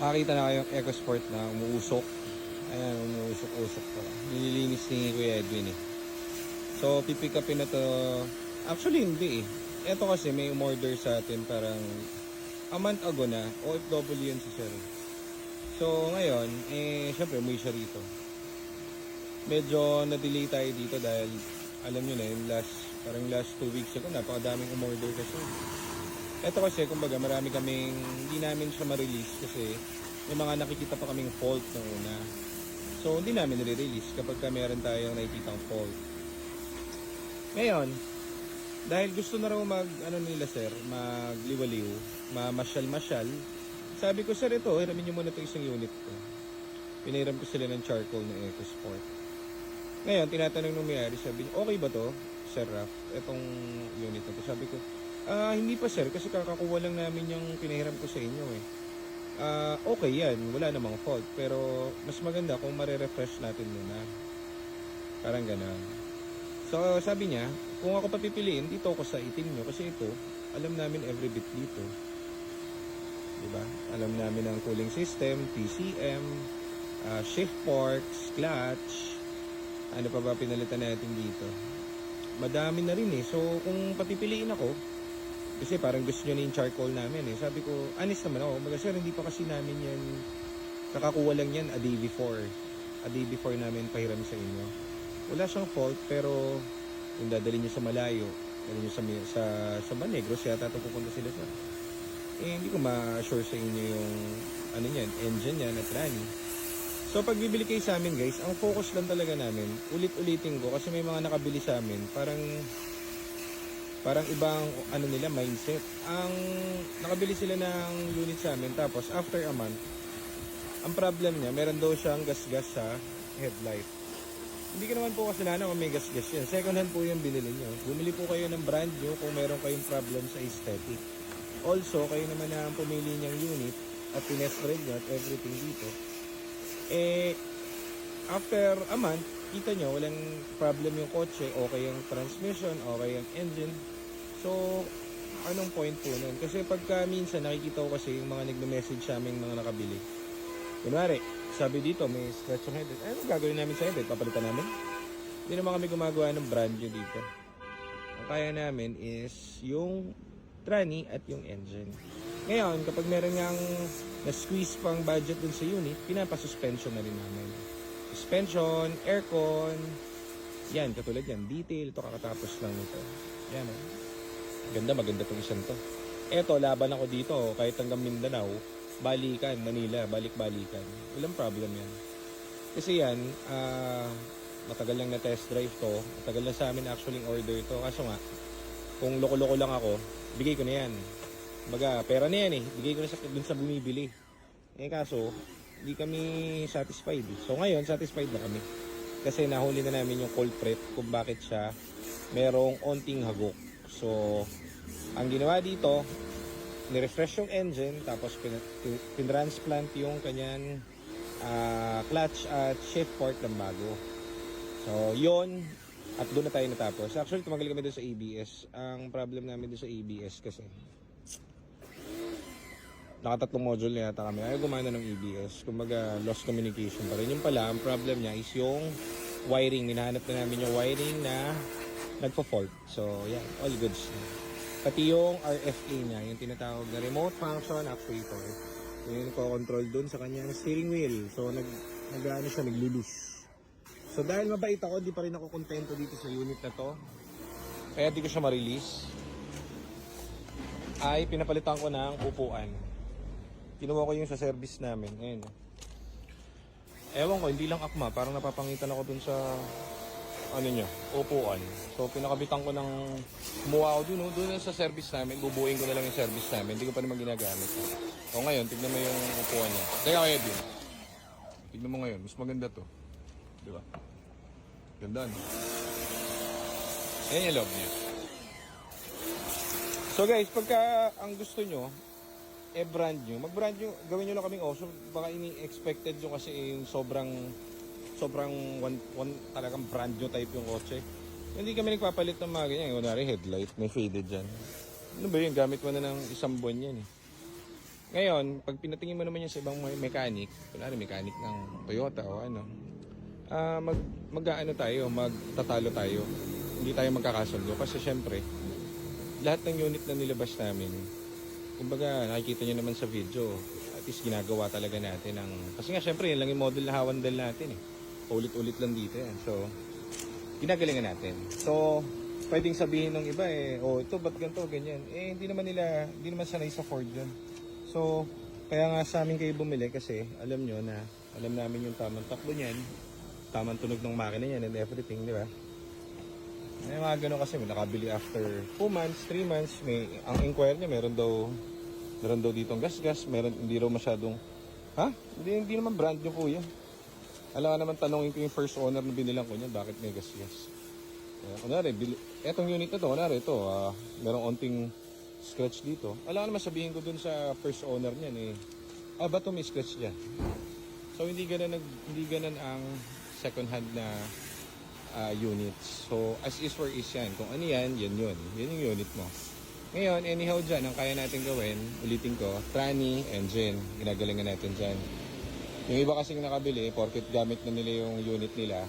Makakita na kayong EcoSport na umuusok. Ayan, umuusok-usok pa. Nililinis ni Kuya Edwin eh. So, pipick upin na to. Actually, hindi eh. Ito kasi may umorder sa atin parang a month ago na. OFW yun si Sir. So, ngayon, syempre, umuwi siya rito. Medyo na-delay tayo dito dahil alam nyo na yung parang last 2 weeks ago, napakadaming umorder kasi. Ito kasi, kumbaga, marami kaming, hindi namin siya ma-release kasi may mga nakikita pa kaming fault nung una. So, hindi namin nire-release kapag meron tayong nakikitang fault. Ngayon, dahil gusto na raw nila sir, magliwaliw, mamasyal-masyal, sabi ko, sir, ito, hiramin nyo muna ito isang unit ko. Pinahiram ko sila ng charcoal na EcoSport. Ngayon, tinatanong nung may-ari, sabi niya, okay ba to, Sir Raf, itong unit na to? Sabi ko, hindi pa sir, kasi kakakuha lang namin yung pinahiram ko sa inyo eh. Okay yan, wala namang fault, pero mas maganda kung mare-refresh natin muna. Parang gano'n. So, sabi niya, kung ako papipiliin, dito ako sa itim nyo, kasi ito, alam namin every bit dito. Diba? Alam namin ang cooling system, PCM, shift forks, clutch, ano pa ba pinalitan natin dito. Madami na rin eh. So, kung papipiliin ako, kasi parang gusto nyo na yung charcoal namin eh. Sabi ko, honest naman ako. Sir, hindi pa kasi namin yan, kakakuha lang yan a day before. A day before namin pahiram sa inyo. Wala siyang fault, pero kung dadalhin nyo sa malayo, dadalhin nyo sa Banegros, yata ito pupunta sila sa. Hindi ko ma-assure sa inyo yung, ano yan, engine yan at rani. So, pag bibili kayo sa amin guys, ang focus lang talaga namin, ulit-ulitin ko, kasi may mga nakabili sa amin, parang ibang ano nila mindset. Ang nakabili sila ng unit sa amin, tapos after a month, ang problem niya, meron daw siyang gas-gas sa headlight. Hindi ko naman po kasalanan kung may gas-gas yan. Second hand po yung binili nyo. Bumili po kayo ng brand new kung meron kayong problem sa aesthetic. Also, kayo naman na pumili niyang unit at tinest drive nyo at everything dito. After a month, kita nyo, walang problem yung kotse, okay yung transmission, okay yung engine. So, anong point po nun? Kasi pagka minsan nakikita ko kasi yung mga nagme-message sa aming mga nakabili. Kunwari, sabi dito, may scratch yung headlight. Ano gagawin namin sa headlight? Papalitan namin? Hindi naman kami gumagawa ng brand new dito. Ang kaya namin is yung tranny at yung engine. Ngayon, kapag meron ngang na-squeeze pang budget dun sa unit, pinapa-suspension na rin namin. Suspension, aircon, yan, katulad yan, detail, ito kakatapos lang ito. Yan, maganda tong isang to. Eto, laban ako dito, kahit hanggang Mindanao, balikan, Manila, balik-balikan. Walang problem yan. Kasi yan, matagal lang na test drive to, matagal na sa amin actually order to, kaso nga, kung loko-loko lang ako, bigay ko na yan. Baga, pera na yan eh. Bigay ko na dun sa bumibili. Kaso, hindi kami satisfied. So ngayon, satisfied na kami. Kasi nahuli na namin yung culprit kung bakit siya merong onting hagok. So, ang ginawa dito, nirefresh yung engine, tapos pinransplant yung kanyang clutch at shift fork ng bago. So, yun. At doon na tayo natapos. Actually, tumagal kami doon sa ABS. Ang problem namin doon sa ABS kasi nakatatlong module na yata kami. Ayaw gumana ng ABS. Kumbaga, lost communication pa rin. Yung pala, ang problem niya is yung wiring. Hinahanap na namin yung wiring na nagpo-fault. So, yan. All goods. Pati yung RFA niya, yung tinatawag na remote function actuator. Yung control dun sa kanyang steering wheel. So, nag-ano siya, naglulus. So, dahil mabait ako, di pa rin ako kontento dito sa unit na to. Kaya di ko siya ma-release. Ay, pinapalitan ko ng upuan. Kinuha ko yung sa service namin. Ayun. Ewan ko, hindi lang akma. Parang napapangitan ako dun sa upuan. So, pinakabitan ko ng kumuha ko dun sa service namin. Bubuin ko na lang yung service namin. Hindi ko pa naman ginagamit. O ngayon, tignan mo yung upuan niya. Teka kaya din. Tignan mo ngayon. Mas maganda to. Diba? Ganda, no? Ayan yung loob niya. So guys, pagka ang gusto nyo, brand nyo, mag-brand nyo, gawin nyo lang kaming awesome. Baka ini-expected nyo kasi yung sobrang talagang brand nyo type yung kotse. Hindi kami nagpapalit ng mga ganyan. Kunwari headlight, may faded dyan. Ano ba yun? Gamit mo na ng isang buwan yan eh. Ngayon, pag pinatingin mo naman yan sa ibang mechanic, kunwari mechanic ng Toyota o ano, mag-ano tayo, magtatalo tayo. Hindi tayo magkakasundo kasi syempre, lahat ng unit na nilabas namin, kumbaga nakikita nyo naman sa video, at least ginagawa talaga natin kasi nga syempre yan lang yung model na hawandal natin eh. Ulit-ulit lang dito yan. So, ginagalingan natin. So, pwedeng sabihin ng iba ito ba't ganito, ganyan. Hindi naman sanay sa Ford yun. So, kaya nga sa amin kayo bumili kasi alam nyo na, alam namin yung tamang takbo niyan, tamang tunog ng makina niyan and everything, di ba? May mga ganun kasi, may nakabili after 2 months, 3 months, ang inquire niya, meron daw ditong gas-gas, hindi raw masyadong, Hindi naman brand nyo kuya. Alam ka naman, tanongin ko yung first owner na binilang ko niyan, bakit may gas-gas? Kunwari, etong unit na to, kunwari ito, merong onting scratch dito. Alam naman sabihin ko dun sa first owner niyan ba't may scratch dyan? So hindi ganun ang second hand na units. So as is for is yan. Kung ano yan yun. Yan yung unit mo. Ngayon, anyhow dyan, ang kaya natin gawin, ulitin ko, tranny, engine. Ginagalingan natin dyan. Yung iba kasing nakabili, porket gamit na nila yung unit nila,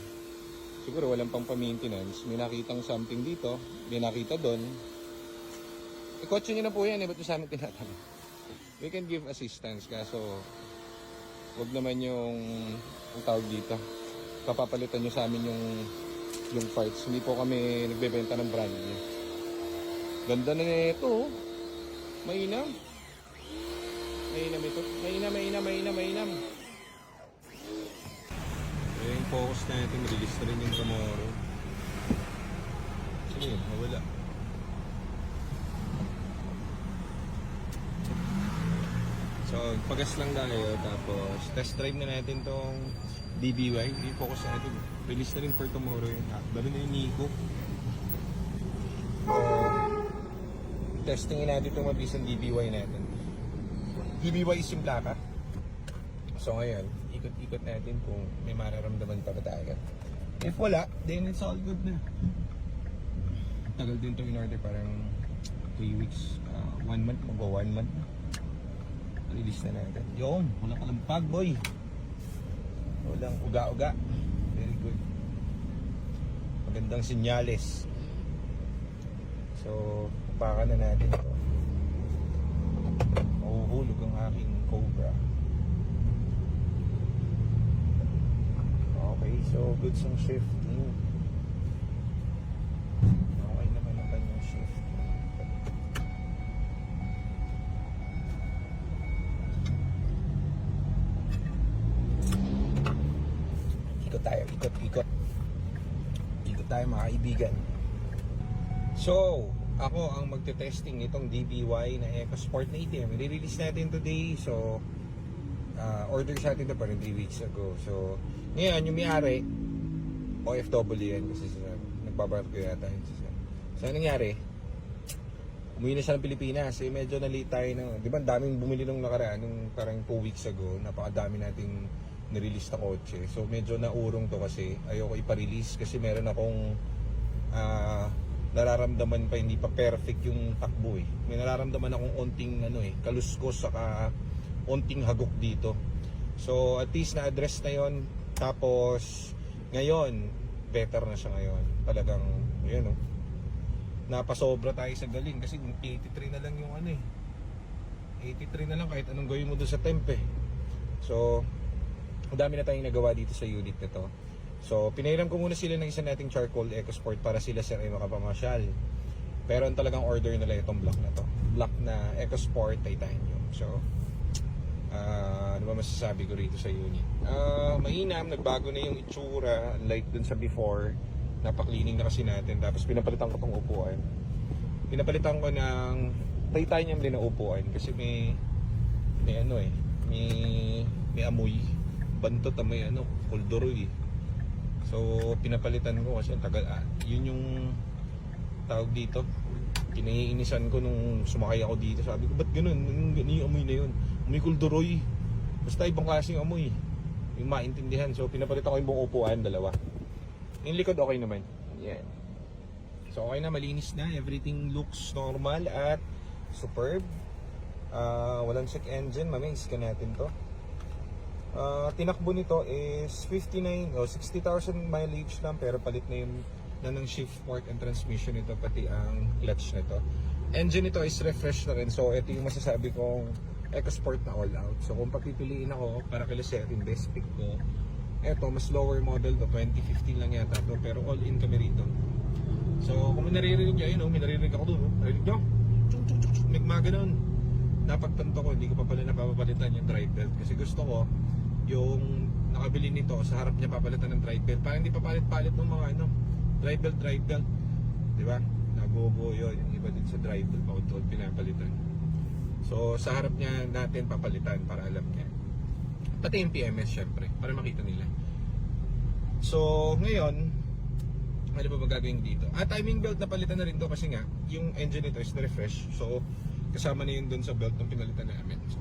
siguro walang pang pa-maintenance, may nakitang something dito, may nakita doon. Kotse nyo na po yan, ba't nyo sa amin tinatanong? We can give assistance, kaso wag naman yung tawag dito. Kapapalitan nyo sa amin yung parts. Hindi po kami nagbebenta ng brand nyo. Ganda na ito. Mainam. Mainam ito. Mainam. Yung focus natin, release na rin yung tomorrow. Sige, nawala. So, pagas lang tayo, tapos test drive na natin tong DBY. Yung focus natin, release na rin for tomorrow yun. Dalo na yung Nico. Testingin natin itong mabisang DBY natin. DBY is yung plaka. So ngayon, ikot-ikot natin kung may mararamdaman pa ba tayo. If wala, then it's all good na. Tagal din itong in-order, parang 3 weeks, 1 month, mag-1 month. Release na natin. Yun, walang kalampag boy. Walang uga-uga. Very good. Magandang sinyales. So, upakan na natin ito. Mahuhulog ang aking Cobra. Okay, so good some shifting. Okay naman ang kanyang shift. Ikot tayo mga kaibigan. So, ako ang magte-testing nitong DBY na EcoSport na itim. I-release natin today. So, order sa atin na pa rin 3 weeks ago. So, ngayon, yung may-ari, OFW yan kasi nagbabarko yata yun. So, anong nangyari? Umuwi na siya ng Pilipinas. Medyo na-late tayo na. Di ba, daming bumili nung nakaraan, nung parang 2 weeks ago. Napakadami nating nirelease na kotse. So, medyo naurong to kasi ayoko ipa-release kasi meron akong nararamdaman pa, hindi pa perfect yung takbo eh. May nararamdaman akong onting kaluskos saka onting hagok dito. So at least na-address na yon. Tapos ngayon better na siya ngayon. Talagang yun napasobra tayo sa galing kasi 83 na lang yung 83 na lang kahit anong gawin mo doon sa temp eh. So ang dami na tayong nagawa dito sa unit na to. So, pinairam ko muna sila ng isa nating charcoal EcoSport para sila sir ay makapamasyal. Pero ang talagang order nila itong block na to. Block na EcoSport Titanium. So, ano ba masasabi ko rito sa unit? Mainam, nagbago na yung itsura. Unlike dun sa before, napaklining na kasi natin. Tapos pinapalitan ko tong upuan. Pinapalitan ko ng titanium din na upuan kasi may amoy. Bantot na may kulduroy. So, pinapalitan ko kasi ang tagal. Yun yung tawag dito. Kinaiinisan ko nung sumakay ako dito. Sabi ko, ba't ganun? Yung amoy na yun. Amoy kulduroy. Basta ibang klaseng amoy. Yung maintindihan. So, pinapalitan ko yung buong upuan, dalawa. Yung likod, okay naman. Yan. So, okay na, malinis na. Everything looks normal at superb. Walang check engine, mamiss ka natin to. Tinakbo nito is 59 o 60,000 mileage lang, pero palit na yung ng shift fork and transmission nito, pati ang clutch nito. Engine nito is refresh na rin, so ito yung masasabi kong EcoSport na all out. So kung papipiliin ako para kay Lucerin, best pick ko eto, mas lower model to, 2015 lang yata to, pero all in kami rito. So kung naririnig nyo, yun may naririnig ako doon, narinig nyo? Chung chung chung chung, may gumaganon. Napagtanto ko, hindi ko pa pala napapalitan yung drive belt kasi gusto ko yung nakabili nito sa harap niya papalitan ng drive belt para hindi papalit-palit ng mga drive belt, di ba? Nabubuo yun, yung iba din sa drive belt pautol pinapalitan. So sa harap niya natin papalitan para alam niya, pati yung PMS syempre para makita nila. So ngayon, ano ba gagawin dito? Timing belt na palitan na rin to kasi nga yung engine nito is na-refresh, so kasama na yun dun sa belt ng pinalitan namin. So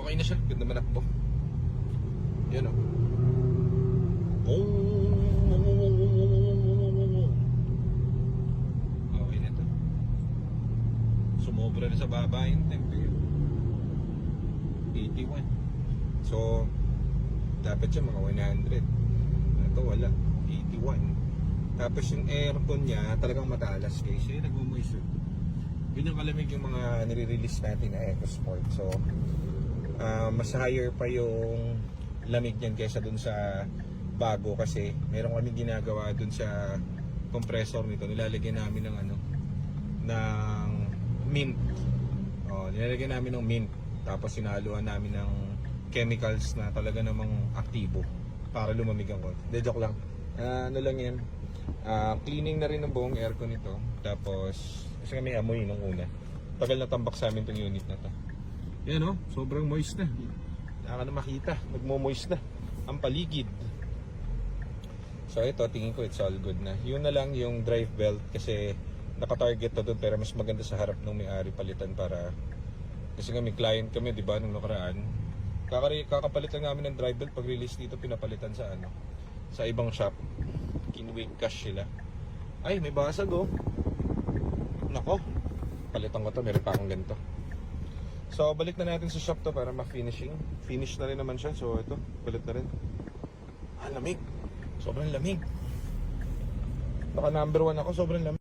okay na siya, ganda manakbo. Yan o. Okay na to. Sumobra na sa baba yung temperature. 81. So, dapat siya mga 100. Ito wala. 81. Tapos yung aircon niya talagang matalas guys. Yung nagmumoist. Yun yung kalamig yung mga nire-release natin na EcoSport. So, mas higher pa yung lamig niyan kaysa dun sa bago kasi meron kami ginagawa dun sa compressor nito. Nilalagyan namin ng ng mint. Nilalagyan namin ng mint. Tapos sinahaluan namin ng chemicals na talaga namang aktibo para lumamig ang konti. De, joke lang. Ano lang yan. Cleaning na rin ng buong aircon nito. Tapos kasi kami amoy nung una. Tagal na tambak sa amin tong unit na to. Yan o, sobrang moist na. Naka na makita, nagmo-moist na ang paligid. So ito, tingin ko it's all good na. Yun na lang yung drive belt kasi naka-target to doon, pero mas maganda sa harap ng may-ari palitan para kasi nga may client kami, di ba, nung nakaraan. Kakapalit lang namin ng drive belt pag release dito, pinapalitan sa sa ibang shop. Kinwig cash sila. Ay, may basag oh. Nako, palitan ko to, meron pa akong ganito. So, balik na natin sa shop to para ma-finishing. Finish na rin naman siya. So, ito, balik na rin. Lamig. Sobrang lamig. Naka number 1 ako, sobrang lamig.